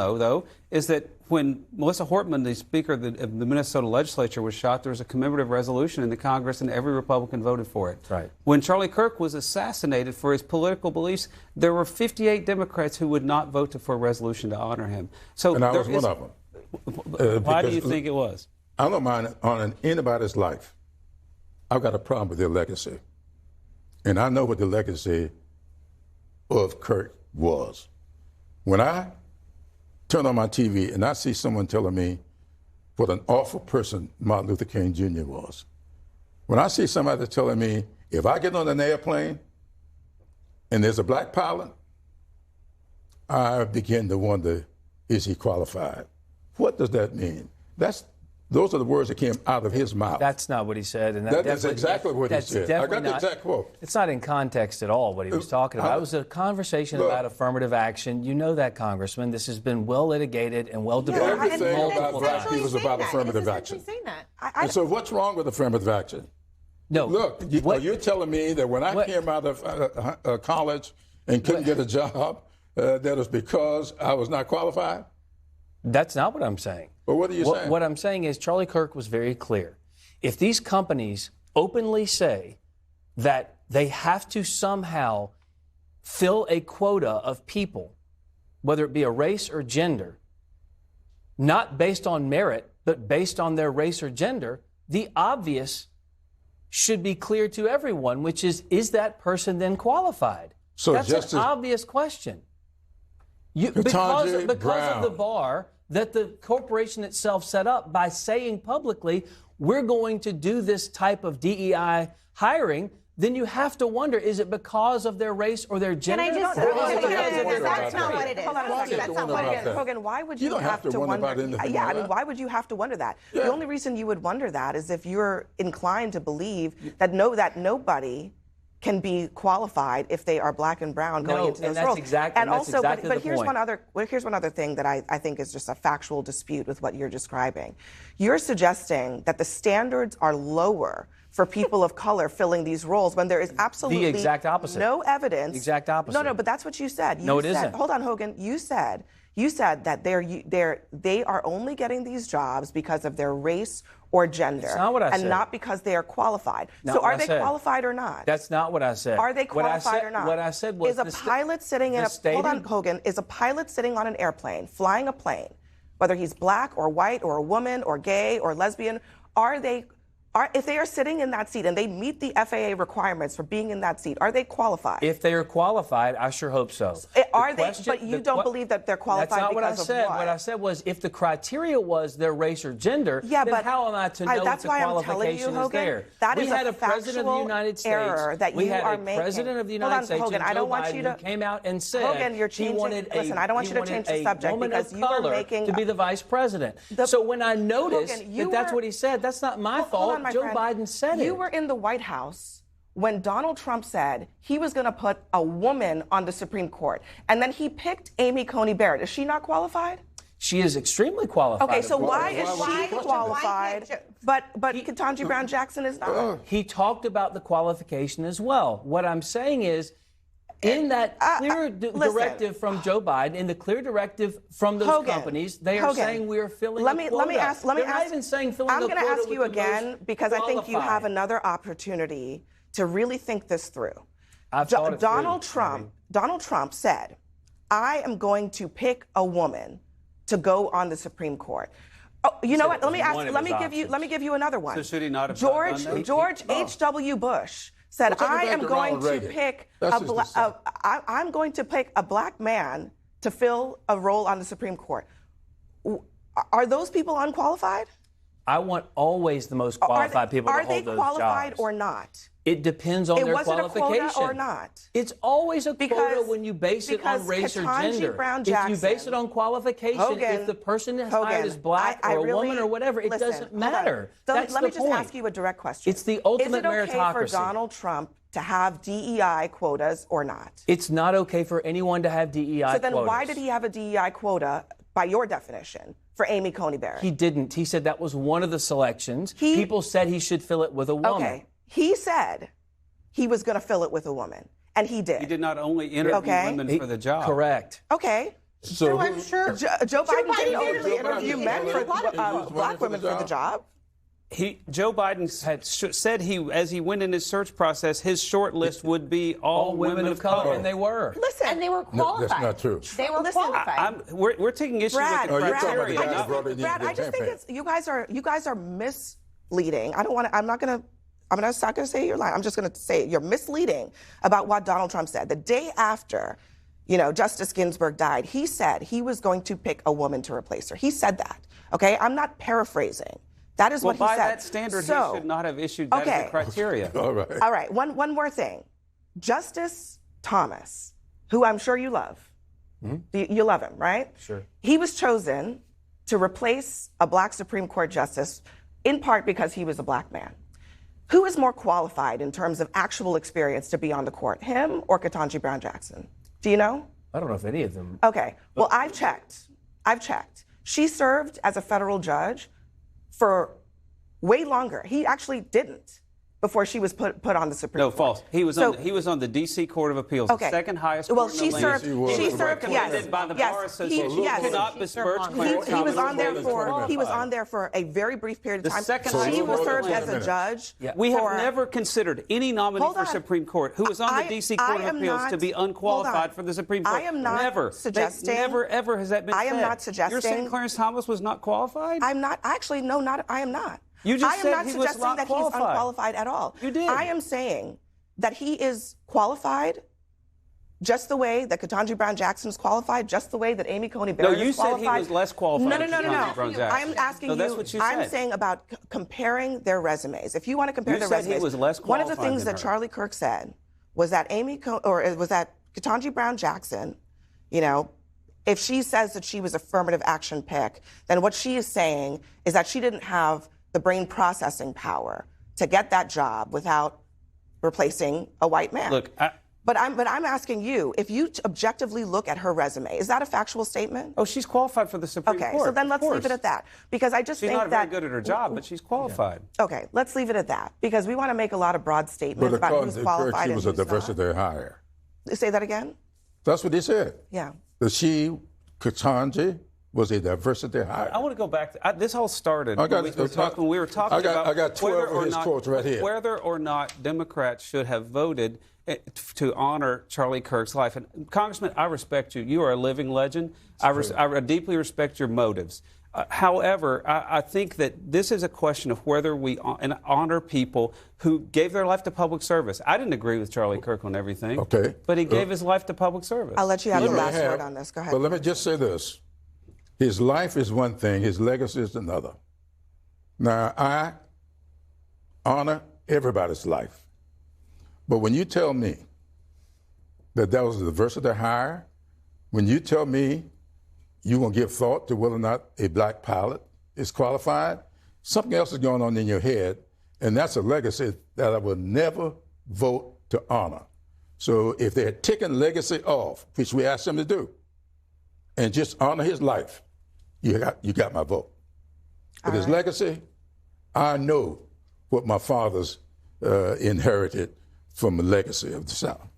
know, though, is that when Melissa Hortman, the Speaker of the Minnesota legislature, was shot, there was a commemorative resolution in the Congress, and every Republican voted for it. Right. When Charlie Kirk was assassinated for his political beliefs, there were 58 Democrats who would not vote for a resolution to honor him. So and I was one of them. Why do you think it was? I don't mind honoring anybody's life. I've got a problem with their legacy. And I know what the legacy of Kirk was. When I turn on my TV and I see someone telling me what an awful person Martin Luther King Jr. was, when I see somebody telling me if I get on an airplane and there's a black pilot, I begin to wonder, is he qualified? What does that mean? Those are the words that came out of his mouth. That's not what he said. And that is exactly what he said. I got the exact quote. It's not in context at all what he was talking about. It was a conversation about affirmative action. You know that, Congressman. This has been well litigated and well debated. Everything about black people is about affirmative action. And so what's wrong with affirmative action? No. Look, you're telling me that when I came out of college and couldn't get a job, that was because I was not qualified? That's not what I'm saying. Well, what are you saying? What I'm saying is Charlie Kirk was very clear. If these companies openly say that they have to somehow fill a quota of people, whether it be a race or gender, not based on merit, but based on their race or gender, the obvious should be clear to everyone, which is that person then qualified? So that's an obvious question. Because of the bar that the corporation itself set up by saying publicly, we're going to do this type of DEI hiring, then you have to wonder, is it because of their race or their gender? Can I just that's not what it is. Hold on a second. That's not what it is. Hogan, why would you have to wonder? Yeah, I mean, why would you have to wonder that? The only reason you would wonder that is if you're inclined to believe that nobody can be qualified if they are black and brown going into those roles. But here's one other thing that I think is just a factual dispute with what you're describing. You're suggesting that the standards are lower for people of color filling these roles when there is absolutely the exact opposite. No evidence. The exact opposite. No, but that's what you said. No, it isn't. Hold on, Hogan. You said that they are only getting these jobs because of their race or gender. That's not what I said. And not because they are qualified. So are they qualified or not? That's not what I said. Are they qualified or not? What I said was hold on, Hogan, is a pilot sitting on an airplane, flying a plane, whether he's black or white or a woman or gay or lesbian, if they are sitting in that seat and they meet the FAA requirements for being in that seat, are they qualified? If they are qualified, I sure hope so. But you don't believe that they're qualified because of what? That's not what I said. What I said was if the criteria was their race or gender, then how am I to know if the qualification is there? That we had a president of the United States. We had a president of the United States, Joe Biden, who came out and said he wanted I don't want you to change the subject woman because of you are color making to be the vice president. So when I noticed that's what he said, that's not my fault. Joe Biden said it. You were in the White House when Donald Trump said he was going to put a woman on the Supreme Court, and then he picked Amy Coney Barrett. Is she not qualified? She is extremely qualified. Okay, so why is she qualified, but Ketanji Brown Jackson is not? He talked about the qualification as well. What I'm saying is, in that clear directive from Joe Biden, in the clear directive from those companies, they are saying we are filling a quota. Let me ask. They're not even saying filling a quota. I'm going to ask you again because I think you have another opportunity to really think this through. Donald Trump said, "I am going to pick a woman to go on the Supreme Court." Oh, you know what? Let me give you another one. So should he not have George H.W. Bush said, I'm going to pick a black man to fill a role on the Supreme Court. Are those people unqualified? I want always the most qualified people to hold those jobs. Are they qualified or not? It depends on their qualification. Was it a quota or not? It's always a quota when you base it on race or gender. If you base it on qualification, if the person is hired as black or a woman or whatever, it doesn't matter. That's Let me just ask you a direct question. It's the ultimate meritocracy. Is it okay for Donald Trump to have DEI quotas or not? It's not okay for anyone to have DEI quotas. So then why did he have a DEI quota, by your definition, for Amy Coney Barrett? He didn't. He said that was one of the selections. People said he should fill it with a woman. Okay. He said he was going to fill it with a woman, and he did. He did not only interview women for the job. Correct. Okay. So I'm sure Joe Biden didn't openly did. interview men for black women for the job. Joe Biden had said as he went in his search process, his short list would be all women of color, and they were. Listen, and they were qualified. No, that's not true. They were qualified. We're taking issue Brad, with the criteria. criteria. Brad, I just think it's you guys are misleading. I don't want to. I'm not going to say you're lying. I'm just going to say you're misleading about what Donald Trump said the day after. Justice Ginsburg died. He said he was going to pick a woman to replace her. He said that. Okay, I'm not paraphrasing. That is what he said. By that standard, he should not have issued that as a criteria. All right. All right. One more thing. Justice Thomas, who I'm sure you love. You love him, right? Sure. He was chosen to replace a black Supreme Court justice in part because he was a black man. Who is more qualified in terms of actual experience to be on the court, him or Ketanji Brown Jackson? Do you know? I don't know if any of them. Okay. Well, I've checked. She served as a federal judge for way longer. He actually didn't before she was put on the Supreme Court. No, false. He was on the D.C. Court of Appeals, the second highest court in the land. She served. Yes. By the Bar Association. Yes. He cannot besmirch Clarence He was Thomas. on there for a very brief period of time. She was served as a judge. We have never considered any nominee for Supreme Court who was on the D.C. Court of Appeals to be unqualified for the Supreme Court. I am not never suggesting. Never, ever has that been said. I am not suggesting. You're saying Clarence Thomas was not qualified? I'm not. Actually, no, I am not. You just I said am not he was suggesting not that he's unqualified at all. You did. I am saying that he is qualified just the way that Ketanji Brown Jackson is qualified, just the way that Amy Coney Barrett is qualified. No, you said he was less qualified than Ketanji Brown Jackson. I'm asking you. That's what you said. I'm saying about comparing their resumes. If you want to compare their resumes, he was less one of the qualified things than that her. Charlie Kirk said was that was that Ketanji Brown Jackson, if she says that she was affirmative action pick, then what she is saying is that she didn't have the brain processing power to get that job without replacing a white man. Look, but I'm asking you, if you objectively look at her resume, is that a factual statement? Oh, she's qualified for the Supreme Court. Okay, so then let's leave it at that. Because I just she's think not that very good at her job, but she's qualified. Okay, let's leave it at that. Because we want to make a lot of broad statements about who's qualified Kirk, she and was a who's not. diversity hire. Say that again? That's what he said. Yeah. That Ketanji, was a diversity hire. I want to go back. This all started when we were talking about I got 12 of his quotes right here. Whether or not Democrats should have voted to honor Charlie Kirk's life. And Congressman, I respect you. You are a living legend. I deeply respect your motives. However, I think that this is a question of whether we honor people who gave their life to public service. I didn't agree with Charlie Kirk on everything. Okay. But he gave his life to public service. I'll let you have the last word on this. Go ahead. But let me just say this. His life is one thing, his legacy is another. Now, I honor everybody's life. But when you tell me that was a diversity hire, when you tell me you're going to give thought to whether or not a black pilot is qualified, something else is going on in your head, and that's a legacy that I will never vote to honor. So if they're taking legacy off, which we asked them to do, and just honor his life, you got my vote. But his legacy, I know what my father's inherited from the legacy of the South.